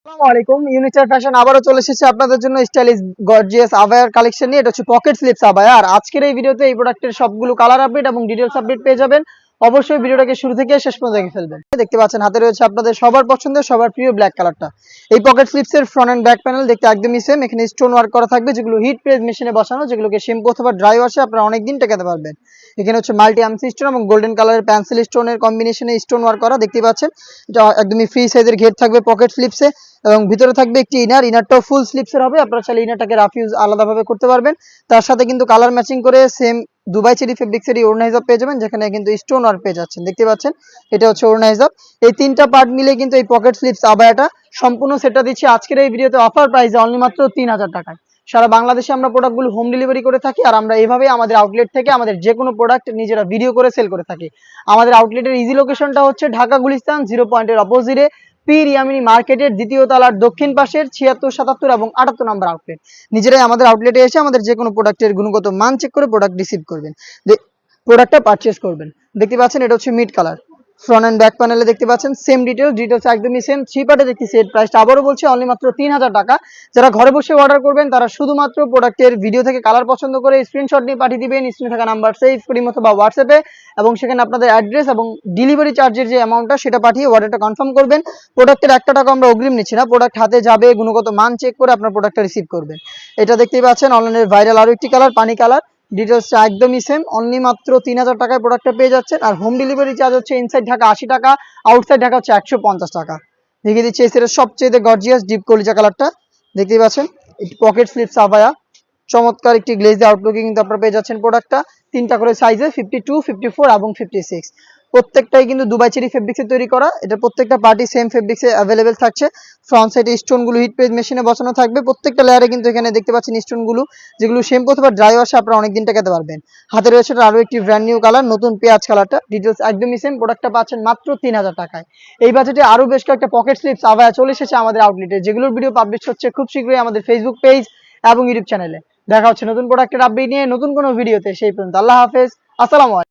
আসসালামু আলাইকুম। ইউনিচার ফ্যাশন আবারও চলে এসেছে আপনাদের জন্য স্টাইলিশ গর্জিয়াস আবায়ার কালেকশন নিয়ে। এটা হচ্ছে পকেট স্লিপস আবায়া। আর আজকের এই ভিডিওতে এই প্রোডাক্টের সবগুলো কালার আপডেট এবং ডিটেইলস আপডেট পেয়ে যাবেন। অবশ্যই ভিডিওটাকে শুরু থেকে শেষ পর্যন্ত দেখে ফেলবেন। দেখতে পাচ্ছেন হাতে রয়েছে আপনাদের সবার পছন্দের সবার প্রিয় ব্ল্যাক কালারটা। এই পকেট স্লিপস এর ফ্রন্ট এন্ড ব্যাক প্যানেল দেখতে একদমই সেম। এখানে স্টোন ওয়ার্ক করা থাকবে, যেগুলো হিট প্রেস মেশিনে বসানো, যেগুলোকে শ্যাম্পু অথবা ড্রাই ওয়াশে আপনারা অনেকদিন টেকাতে পারবেন। এখানে হচ্ছে মাল্টি আমসি স্টোন এবং গোল্ডেন কালারের পেন্সিল স্টোনের কম্বিনেশনে স্টোন ওয়ার্ক করা দেখতে পাচ্ছেন। এটা একদমই ফ্রি সাইজের ঘের থাকবে পকেট স্লিপসে, এবং ভিতরে থাকবে একটি ইনারটাও ফুল স্লিপসের হবে। আপনারা চাইলে ইনারটাকে রাফ ইউজ আলাদাভাবে করতে পারবেন। তার সাথে কিন্তু কালার ম্যাচিং করে সেম দুবাই চেরি ফেব্রিক্সেরই ওড়না হিজাব পেয়ে যাবেন, যেখানে কিন্তু স্টোন ওয়ার্ক পেয়ে যাচ্ছেন। দেখতে পাচ্ছেন এটা হচ্ছে ওড়না হিজাব। এই তিনটা পার্ট মিলে কিন্তু এই পকেট স্লিপস আবায়াটা সম্পূর্ণ সেটটা দিচ্ছি আজকের এই ভিডিওতে অফার প্রাইসে অনলি মাত্র 3000 টাকায়। সারা বাংলাদেশে আমরা প্রোডাক্টগুলো হোম ডেলিভারি করে থাকি, আর আমরা এভাবে আমাদের আউটলেট থেকে আমাদের যে কোনো প্রোডাক্ট নিজেরা ভিডিও করে সেল করে থাকি। আমাদের আউটলেটের ইজি লোকেশনটা হচ্ছে ঢাকা গুলিস্তান 0 পয়েন্টের অপোজিটে পীর ইয়ামিনী মার্কেটের দ্বিতীয় তলার দক্ষিণ পাশের 76, 77 এবং 78 নম্বর আউটলেট। নিজেরাই আমাদের আউটলেটে এসে আমাদের যে কোনো প্রোডাক্টের গুণগত মান চেক করে প্রোডাক্ট রিসিভ করবেন, প্রোডাক্টটা পারচেস করবেন। দেখতে পাচ্ছেন এটা হচ্ছে mid colour. Front end back প্যানেলে দেখতে পাচ্ছেন সেম ডিটেলস একদমই সেম। থ্রি পার্টে দেখতে সেট প্রাইসটা আবারও বলছি অনলি মাত্র 3000 টাকা। যারা ঘরে বসে অর্ডার করবেন তারা শুধুমাত্র প্রোডাক্টের ভিডিও থেকে কালার পছন্দ করে স্ক্রিনশট নিয়ে পাঠিয়ে দিবেন স্ক্রিনে থাকা নাম্বার সেভ করি অথবা হোয়াটসঅ্যাপে, এবং সেখানে আপনাদের অ্যাড্রেস এবং ডেলিভারি চার্জের যে অ্যামাউন্টটা সেটা পাঠিয়ে অর্ডারটা কনফার্ম করবেন। প্রোডাক্টের 1 টাকা আমরা অগ্রিম নিচ্ছি না, প্রোডাক্ট হাতে যাবে, গুণগত মান চেক করে আপনার প্রোডাক্টটা রিসিভ করবেন। এটা দেখতেই পাচ্ছেন অনলাইনের ভাইরাল আরো একটি কালার পানি কালার। ডিটেলসটা একদমই সেম, অনলি মাত্র 3000 টাকায় প্রোডাক্টটা পেয়ে যাচ্ছেন। আর হোম ডেলিভারি চার্জ হচ্ছে ইনসাইড ঢাকা 80 টাকা, আউটসাইড ঢাকা হচ্ছে 150 টাকা। দেখিয়ে দিচ্ছি এই সেটের সবচেয়ে গর্জিয়াস ডিপ কলিজা কালারটা। দেখতেই পাচ্ছেন পকেট স্লিপস আবায়া, চমৎকার একটি গ্লেজি আউটলুকে কিন্তু আপনারা পেয়ে যাচ্ছেন প্রোডাক্টটা। তিনটা করে সাইজে 52, 54 এবং 56। প্রত্যেকটাই কিন্তু দুবাই চেরি ফেব্রিক্সে তৈরি করা। এটা প্রত্যেকটা পার্টি সেম ফেব্রিক্সে অ্যাভেলেবেল থাকছে। ফ্রন্ট সাইডে স্টোনগুলো হিট প্রেস মেশিনে বসানো থাকবে। প্রত্যেকটা লেয়ারে কিন্তু এখানে দেখতে পাচ্ছেন স্টোনগুলো, যেগুলো শ্যাম্পু অথবা ড্রাই ওয়াশে আপনারা অনেকদিন টেকাতে পারবেন। হাতে রয়েছে আরো একটি ব্র্যান্ড নিউ কালার, নতুন পেঁয়াজ কালারটা। ডিটেলস একদমই সেম। প্রোডাক্টটা পাচ্ছেন মাত্র 3000 টাকায়। এই বাজেটে আরো বেশ কয়েকটা পকেট স্লিপস আবায়া চলে এসেছে আমাদের আউটলেটে, যেগুলোর ভিডিও পাবলিশ হচ্ছে খুব শীঘ্রই আমাদের ফেসবুক পেজ এবং ইউটিউব চ্যানেলে। দেখা হচ্ছে নতুন প্রোডাক্টের আপডেট নিয়ে নতুন কোনো ভিডিওতে। সেই পর্যন্ত আল্লাহ হাফেজ, আসসালামু আলাইকুম।